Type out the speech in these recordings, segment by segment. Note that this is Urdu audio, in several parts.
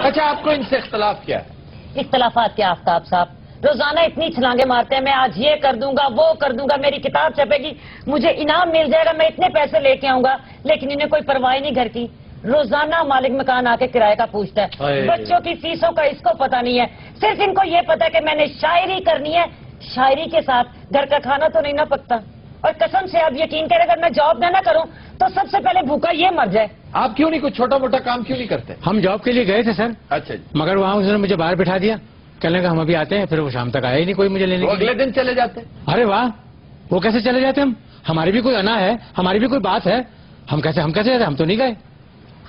اچھا آپ کو ان سے اختلاف کیا ہے؟ اختلافات کیا آفتاب صاحب؟ روزانہ اتنی چھلانگیں مارتے ہیں، میں آج یہ کر دوں گا وہ کر دوں گا، میری کتاب چھپے گی، مجھے انعام مل جائے گا، میں اتنے پیسے لے کے آؤں گا، لیکن انہیں کوئی پرواہ نہیں گھر کی۔ روزانہ مالک مکان آ کے کرایہ کا پوچھتا ہے، بچوں کی فیسوں کا اس کو پتہ نہیں ہے، صرف ان کو یہ پتا ہے کہ میں نے شاعری کرنی ہے، شاعری کے ساتھ گھر کا کھانا تو نہیں نہ پکتا۔ اور قسم سے آپ یقین کریں اگر میں جاب نہ کروں تو سب سے پہلے بھوکا یہ مر جائے۔ آپ کیوں نہیں کوئی چھوٹا موٹا کام کیوں نہیں کرتے؟ ہم جاب کے لیے گئے تھے سر، اچھا جی، مگر وہاں اس نے مجھے باہر بٹھا دیا، کہنے کا ہم ابھی آتے ہیں، پھر وہ شام تک آیا ہی نہیں کوئی مجھے لینے۔ اگلے دن چلے جاتے؟ ارے واہ، وہ کیسے چلے جاتے؟ ہم ہماری بھی کوئی انا ہے، ہماری بھی کوئی بات ہے، ہم کیسے جاتے؟ ہم تو نہیں گئے۔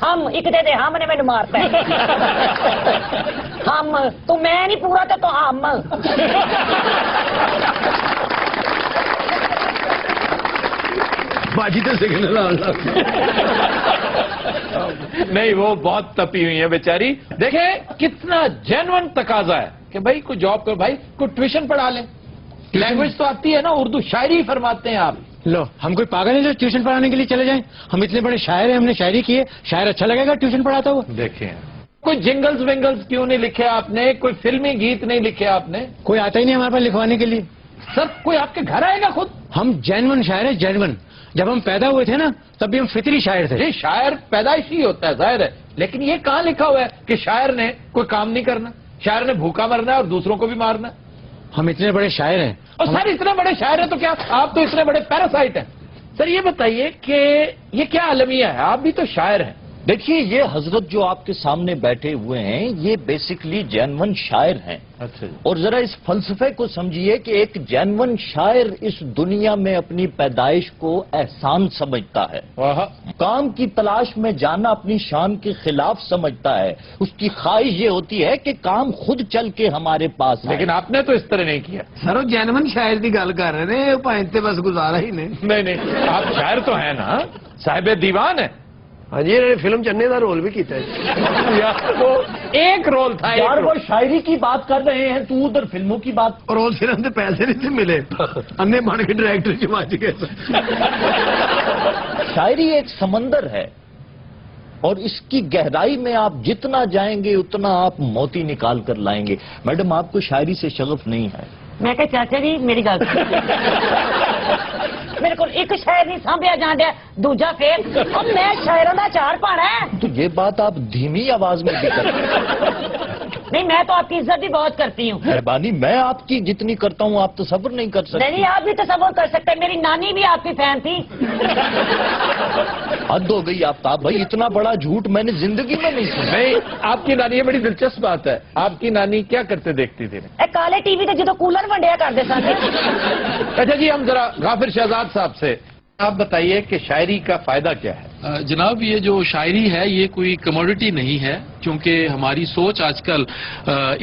ہم ایک دے دے ہم نے مارتا ہے ہم تو میں نہیں پورا تو ہم باجی تو سگنل نہیں، وہ بہت تپی ہوئی ہے بیچاری۔ دیکھیں کتنا جینون تقاضا ہے کہ بھائی کوئی جاب کرو، بھائی کوئی ٹیوشن پڑھا لیں، لینگویج تو آتی ہے نا، اردو شاعری فرماتے ہیں آپ۔ لو ہم کوئی پاگل ہیں جو ٹیوشن پڑھانے کے لیے چلے جائیں؟ ہم اتنے بڑے شاعر ہیں، ہم نے شاعری کی ہے، شاعر اچھا لگے گا ٹیوشن پڑھاتا ہوا؟ دیکھیں کوئی جنگلز ونگلز کیوں نہیں لکھے آپ نے؟ کوئی فلمی گیت نہیں لکھے آپ نے؟ کوئی آتا ہی نہیں ہمارے پاس لکھوانے کے لیے۔ سر کوئی آپ کے گھر آئے گا خود؟ ہم جینون شاعر ہیں، جینون۔ جب ہم پیدا ہوئے تھے نا تب بھی ہم فطری شاعر تھے۔ جی شاعر پیدائشی ہوتا ہے، ظاہر ہے، لیکن یہ کہاں لکھا ہوا ہے کہ شاعر نے کوئی کام نہیں کرنا، شاعر نے بھوکا مرنا ہے اور دوسروں کو بھی مارنا ہے؟ ہم اتنے بڑے شاعر ہیں۔ اور سر اتنے بڑے شاعر ہیں تو کیا آپ تو اتنے بڑے پیراسائٹ ہیں؟ سر یہ بتائیے کہ یہ کیا المیہ ہے؟ آپ بھی تو شاعر ہیں۔ دیکھیے یہ حضرت جو آپ کے سامنے بیٹھے ہوئے ہیں یہ بیسکلی جینون شاعر ہیں۔ اچھا جی، اور ذرا اس فلسفے کو سمجھیے کہ ایک جینون شاعر اس دنیا میں اپنی پیدائش کو احسان سمجھتا ہے، کام کی تلاش میں جانا اپنی شان کے خلاف سمجھتا ہے، اس کی خواہش یہ ہوتی ہے کہ کام خود چل کے ہمارے پاس آئے۔ لیکن آپ نے تو اس طرح نہیں کیا۔ سر وہ جینون شاعر کی گل کر رہے ہیں، پائنتے بس گزارا ہی نہیں۔ نہیں آپ شاعر تو ہیں نا، صاحب دیوان ہیں۔ ہاں جی، انہوں نے فلم چنے کا رول بھی کیتا ہے۔ یار وہ ایک رول تھا، یار وہ شاعری کی بات کر رہے ہیں، تو ادھر فلموں کی بات۔ اور اس فلم سے پیسے نہیں تھے ملے، انے بن کے ڈائریکٹر سے بچ گئے۔ شاعری ایک سمندر ہے اور اس کی گہرائی میں آپ جتنا جائیں گے اتنا آپ موتی نکال کر لائیں گے۔ میڈم آپ کو شاعری سے شغف نہیں ہے؟ میں کہ چاچا جی میری گل میرے کو ایک شاعر نہیں سانبیا جان دیا دوجا پھر اب میں شاعروں کا چار پانا ہے۔ تو یہ بات آپ دھیمی آواز میں بھی کرتے ہیں۔ نہیں میں تو آپ کی عزت بھی بہت کرتی ہوں۔ مہربانی، میں آپ کی جتنی کرتا ہوں آپ تصور نہیں کر سکتے۔ نہیں آپ بھی تصور کر سکتے ہیں، میری نانی بھی آپ کی فین تھی۔ حد ہو گئی آفتاب بھائی، اتنا بڑا جھوٹ میں نے زندگی میں نہیں سنا۔ نہیں آپ کی نانی، یہ بڑی دلچسپ بات ہے، آپ کی نانی کیا کرتے دیکھتی تھی؟ اے کالے ٹی وی تے جدو کولر ونڈیا کرتے سن۔ اچھا جی، ہم ذرا غافر شہزاد صاحب سے آپ بتائیے کہ شاعری کا فائدہ کیا ہے؟ جناب یہ جو شاعری ہے یہ کوئی کموڈٹی نہیں ہے، کیونکہ ہماری سوچ آج کل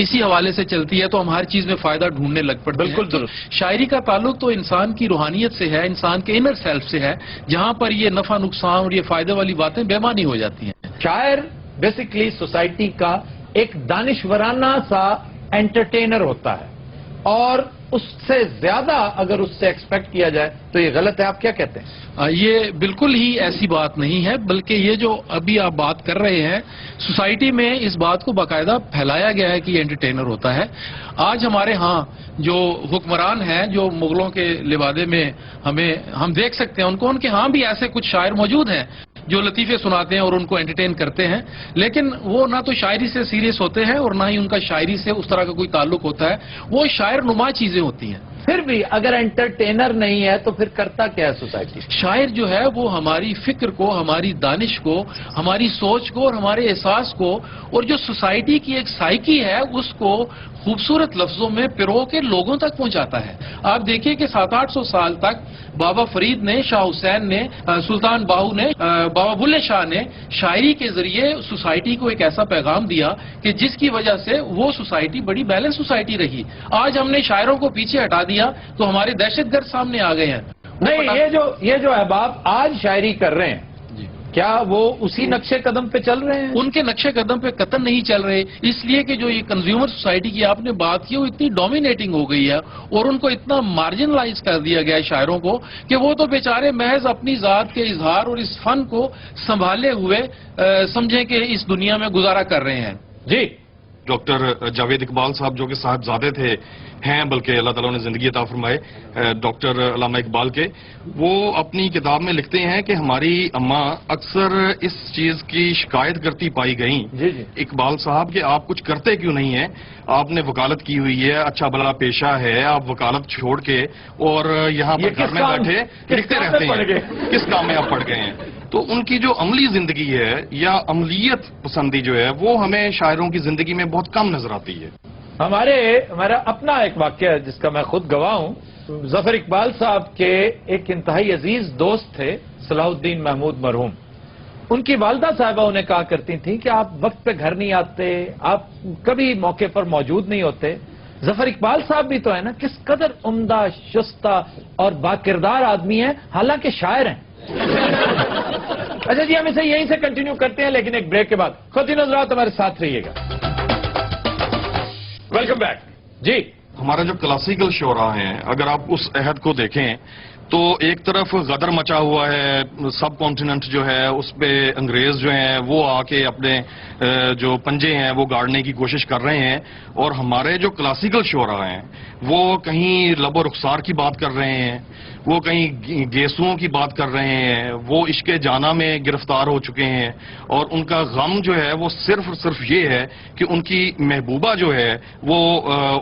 اسی حوالے سے چلتی ہے تو ہم ہر چیز میں فائدہ ڈھونڈنے لگ پڑتے ہیں۔ بالکل درست۔ شاعری کا تعلق تو انسان کی روحانیت سے ہے، انسان کے انر سیلف سے ہے، جہاں پر یہ نفع نقصان اور یہ فائدے والی باتیں بے معنی ہو جاتی ہیں۔ شاعر بیسیکلی سوسائٹی کا ایک دانشورانہ سا انٹرٹینر ہوتا ہے، اور اس سے زیادہ اگر اس سے ایکسپیکٹ کیا جائے تو یہ غلط ہے۔ آپ کیا کہتے ہیں؟ یہ بالکل ہی ایسی بات نہیں ہے، بلکہ یہ جو ابھی آپ بات کر رہے ہیں سوسائٹی میں اس بات کو باقاعدہ پھیلایا گیا ہے کہ یہ انٹرٹینر ہوتا ہے۔ آج ہمارے ہاں جو حکمران ہیں جو مغلوں کے لبادے میں ہم دیکھ سکتے ہیں ان کے ہاں بھی ایسے کچھ شاعر موجود ہیں جو لطیفے سناتے ہیں اور ان کو انٹرٹین کرتے ہیں، لیکن وہ نہ تو شاعری سے سیریس ہوتے ہیں اور نہ ہی ان کا شاعری سے اس طرح کا کوئی تعلق ہوتا ہے، وہ شاعر نما چیزیں ہوتی ہیں۔ پھر بھی اگر انٹرٹینر نہیں ہے تو پھر کرتا کیا ہے سوسائٹی؟ شاعر جو ہے وہ ہماری فکر کو، ہماری دانش کو، ہماری سوچ کو اور ہمارے احساس کو اور جو سوسائٹی کی ایک سائیکی ہے اس کو خوبصورت لفظوں میں پرو کے لوگوں تک پہنچاتا ہے۔ آپ دیکھیے کہ 700-800 سال تک بابا فرید نے، شاہ حسین نے، سلطان باہو نے، بابا بلے شاہ نے شاعری کے ذریعے سوسائٹی کو ایک ایسا پیغام دیا کہ جس کی وجہ سے وہ سوسائٹی بڑی بیلنس سوسائٹی رہی۔ آج ہم نے شاعروں کو پیچھے ہٹا دیا تو ہمارے دہشت گرد سامنے آ گئے ہیں۔ نہیں یہ جو احباب آج شاعری کر رہے ہیں کیا وہ اسی نقشے قدم پہ چل رہے ہیں؟ ان کے نقشے قدم پہ قطن نہیں چل رہے، اس لیے کہ جو یہ کنزیومر سوسائٹی کی آپ نے بات کی وہ اتنی ڈومینیٹنگ ہو گئی ہے اور ان کو اتنا مارجنلائز کر دیا گیا ہے شاعروں کو کہ وہ تو بیچارے محض اپنی ذات کے اظہار اور اس فن کو سنبھالے ہوئے سمجھیں کہ اس دنیا میں گزارا کر رہے ہیں۔ جی ڈاکٹر جاوید اقبال صاحب جو کہ صاحبزادے تھے ہیں، بلکہ اللہ تعالیٰ نے زندگی عطا فرمائے ڈاکٹر علامہ اقبال کے، وہ اپنی کتاب میں لکھتے ہیں کہ ہماری اماں اکثر اس چیز کی شکایت کرتی پائی گئیں جی جی اقبال صاحب کہ آپ کچھ کرتے کیوں نہیں ہیں، آپ نے وکالت کی ہوئی ہے، اچھا بھلا پیشہ ہے، آپ وکالت چھوڑ کے اور یہاں پر گھر میں بیٹھے لکھتے رہتے ہیں، کس کام میں آپ پڑ گئے ہیں؟ تو ان کی جو عملی زندگی ہے یا عملیت پسندی جو ہے وہ ہمیں شاعروں کی زندگی میں بہت کم نظر آتی ہے۔ ہمارا اپنا ایک واقعہ ہے جس کا میں خود گواہ ہوں۔ ظفر اقبال صاحب کے ایک انتہائی عزیز دوست تھے صلاح الدین محمود مرحوم۔ ان کی والدہ صاحبہ انہیں کہا کرتی تھیں کہ آپ وقت پہ گھر نہیں آتے، آپ کبھی موقع پر موجود نہیں ہوتے۔ ظفر اقبال صاحب بھی تو ہے نا، کس قدر عمدہ، شستہ اور باکردار آدمی ہیں، حالانکہ شاعر ہیں۔ اچھا جی، ہم اسے یہیں سے کنٹینیو کرتے ہیں، لیکن ایک بریک کے بعد خواتین حضرات ہمارے ساتھ رہیے گا۔ Welcome back. جی ہمارا جو کلاسیکل شعراء ہیں، اگر آپ اس عہد کو دیکھیں تو ایک طرف غدر مچا ہوا ہے، سب کانٹیننٹ جو ہے اس پہ انگریز جو ہیں وہ آ کے اپنے جو پنجے ہیں وہ گاڑنے کی کوشش کر رہے ہیں، اور ہمارے جو کلاسیکل شعراء ہیں وہ کہیں لب و رخسار کی بات کر رہے ہیں، وہ کہیں گیسوؤں کی بات کر رہے ہیں، وہ عشق جانا میں گرفتار ہو چکے ہیں، اور ان کا غم جو ہے وہ صرف اور صرف یہ ہے کہ ان کی محبوبہ جو ہے وہ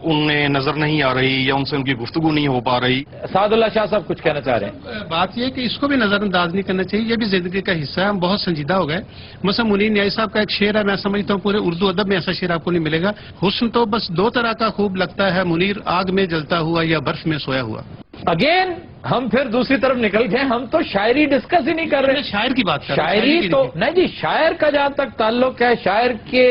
انہیں نظر نہیں آ رہی یا ان سے ان کی گفتگو نہیں ہو پا رہی۔ سعد اللہ شاہ صاحب کچھ کہنا چاہ رہے ہیں؟ بات یہ ہے کہ اس کو بھی نظر انداز نہیں کرنا چاہیے، یہ بھی زندگی کا حصہ ہے، ہم بہت سنجیدہ ہو گئے۔ مثلا منیر نیازی صاحب کا ایک شعر ہے، میں سمجھتا ہوں پورے اردو ادب میں ایسا شعر آپ کو نہیں ملے گا، حسن تو بس دو طرح کا خوب لگتا ہے منیر، آگ میں جلتا ہوا یا برف میں سویا ہوا۔ اگین ہم پھر دوسری طرف نکل گئے، ہم تو شاعری ڈسکس ہی نہیں کر رہے، شاعر کی بات کر رہے ہیں، شاعری تو نہیں جی، شاعر کا جہاں تک تعلق ہے، شاعر کے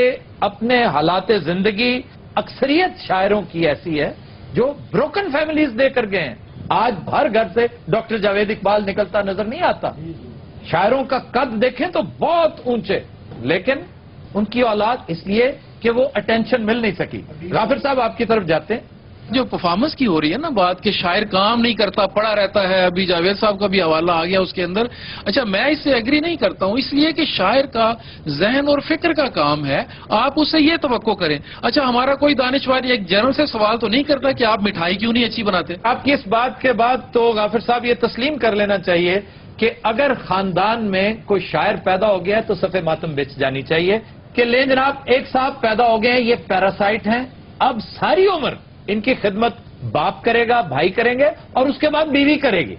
اپنے حالات زندگی، اکثریت شاعروں کی ایسی ہے جو بروکن فیملیز دے کر گئے ہیں۔ آج ہر گھر سے ڈاکٹر جاوید اقبال نکلتا نظر نہیں آتا۔ شاعروں کا قد دیکھیں تو بہت اونچے، لیکن ان کی اولاد اس لیے کہ وہ اٹینشن مل نہیں سکی۔ غافر صاحب آپ کی طرف جاتے ہیں۔ جو پرفارمنس کی ہو رہی ہے نا بات کہ شاعر کام نہیں کرتا، پڑا رہتا ہے، ابھی جاوید صاحب کا بھی حوالہ آ گیا اس کے اندر۔ اچھا، میں اس سے ایگری نہیں کرتا ہوں، اس لیے کہ شاعر کا ذہن اور فکر کا کام ہے، آپ اس سے یہ توقع کریں۔ اچھا، ہمارا کوئی دانشور ایک جنرل سے سوال تو نہیں کرتا کہ آپ مٹھائی کیوں نہیں اچھی بناتے؟ آپ کی اس بات کے بعد تو غافر صاحب یہ تسلیم کر لینا چاہیے کہ اگر خاندان میں کوئی شاعر پیدا ہو گیا ہے تو صفِ ماتم بچ جانی چاہیے کہ لیں جناب، ایک صاحب پیدا ہو گئے ہیں، یہ پیراسائٹ ہیں، اب ساری عمر ان کی خدمت باپ کرے گا، بھائی کریں گے، اور اس کے بعد بیوی کرے گی۔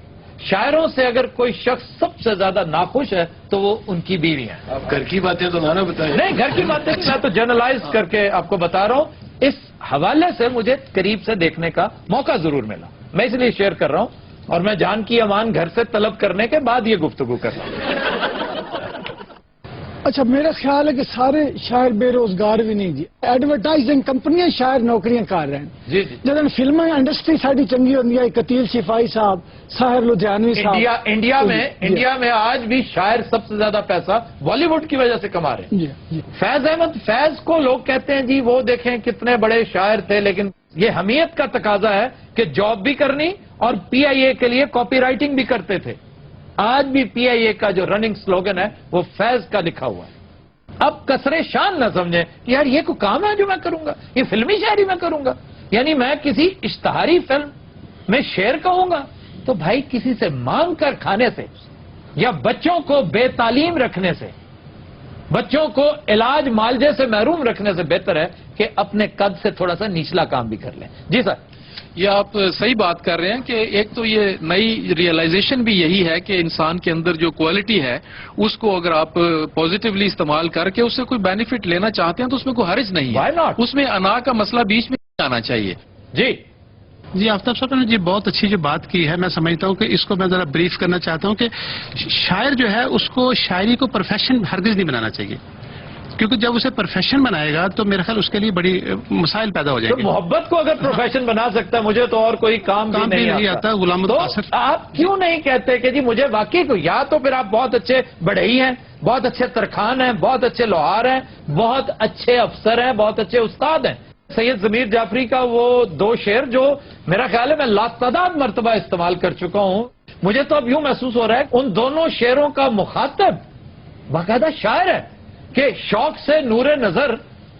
شاعروں سے اگر کوئی شخص سب سے زیادہ ناخوش ہے تو وہ ان کی بیوی ہیں۔ آپ گھر کی باتیں تو نہ بتائیں۔ نہیں، گھر کی باتیں میں تو جنرلائز کر کے آپ کو بتا رہا ہوں۔ اس حوالے سے مجھے قریب سے دیکھنے کا موقع ضرور ملا، میں اس لیے شیئر کر رہا ہوں، اور میں جان کی امان گھر سے طلب کرنے کے بعد یہ گفتگو کر رہا ہوں۔ اچھا، میرا خیال ہے کہ سارے شاعر بے روزگار بھی نہیں جی، ایڈورٹائزنگ کمپنیاں شاعر نوکریاں کر رہے ہیں جی جی، جب فلم انڈسٹری ساری چنگی ہوتی ہے، قتیل شفائی صاحب، ساحر لدھیانوی صاحب، انڈیا میں آج بھی شاعر سب سے زیادہ پیسہ بالی ووڈ کی وجہ سے کما رہے ہیں۔ جی جی، فیض احمد فیض کو لوگ کہتے ہیں جی وہ دیکھیں کتنے بڑے شاعر تھے، لیکن یہ حمیت کا تقاضا ہے کہ جاب بھی کرنی اور پی آئی اے کے لیے کاپی رائٹنگ بھی کرتے تھے۔ آج بھی پی آئی اے کا جو رننگ سلوگن ہے وہ فیض کا لکھا ہوا ہے۔ اب کسرے شان نہ سمجھیں کہ یار یہ کوئی کام ہے جو میں کروں گا، یہ فلمی شاعری میں کروں گا، یعنی میں کسی اشتہاری فلم میں شعر کہوں گا تو بھائی کسی سے مانگ کر کھانے سے یا بچوں کو بے تعلیم رکھنے سے، بچوں کو علاج معالجے سے محروم رکھنے سے بہتر ہے کہ اپنے قد سے تھوڑا سا نچلا کام بھی کر لیں۔ جی سر، یہ آپ صحیح بات کر رہے ہیں کہ ایک تو یہ نئی ریئلائزیشن بھی یہی ہے کہ انسان کے اندر جو کوالٹی ہے اس کو اگر آپ پازیٹیولی استعمال کر کے اس سے کوئی بینیفٹ لینا چاہتے ہیں تو اس میں کوئی حرج نہیں Why ہے، not؟ اس میں انا کا مسئلہ بیچ میں نہیں آنا چاہیے۔ جی آفتاب صاحب نے بہت اچھی جو بات کی ہے، میں سمجھتا ہوں کہ اس کو میں ذرا بریف کرنا چاہتا ہوں کہ شاعر جو ہے اس کو شاعری کو پروفیشن ہرگز نہیں بنانا چاہیے، کیونکہ جب اسے پروفیشن بنائے گا تو میرا خیال اس کے لیے بڑی مسائل پیدا ہو جائیں تو گے۔ محبت کو اگر پروفیشن بنا سکتا ہے، مجھے تو اور کوئی کام بھی نہیں آتا۔ غلام تو قاصر، آپ کیوں نہیں کہتے کہ جی مجھے واقعی کو، یا تو پھر آپ بہت اچھے بڑھئی ہیں، بہت اچھے ترخان ہیں، بہت اچھے لوہار ہیں، بہت اچھے افسر ہیں، بہت اچھے استاد ہیں۔ سید ضمیر جعفری کا وہ دو شعر جو میرا خیال ہے میں لاتعداد مرتبہ استعمال کر چکا ہوں، مجھے تو اب یوں محسوس ہو رہا ہے ان دونوں شعروں کا مخاطب باقاعدہ شاعر ہے کہ شوق سے نور نظر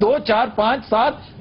2, 4, 5, 7